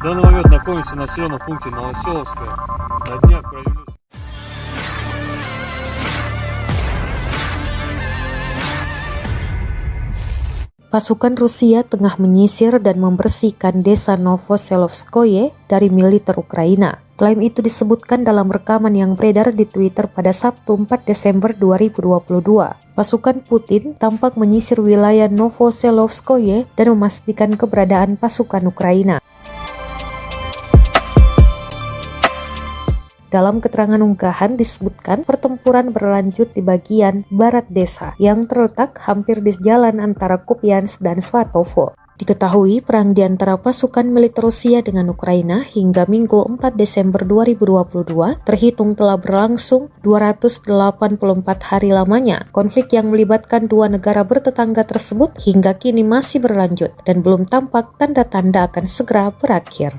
данный момент находимся в населенном пункте Новоселовское. На днях провели... Pasukan Rusia tengah menyisir dan membersihkan desa Novoselovskoye dari militer Ukraina. Klaim itu disebutkan dalam rekaman yang beredar di Twitter pada Sabtu 4 Desember 2022. Pasukan Putin tampak menyisir wilayah Novoselovskoye dan memastikan keberadaan pasukan Ukraina. Dalam keterangan unggahan disebutkan pertempuran berlanjut di bagian barat desa yang terletak hampir di jalan antara Kupiansk dan Svatovo. Diketahui perang di antara pasukan militer Rusia dengan Ukraina hingga Minggu 4 Desember 2022 terhitung telah berlangsung 284 hari lamanya. Konflik yang melibatkan dua negara bertetangga tersebut hingga kini masih berlanjut dan belum tampak tanda-tanda akan segera berakhir.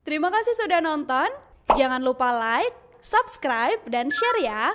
Terima kasih sudah nonton. Jangan lupa like, subscribe, dan share ya.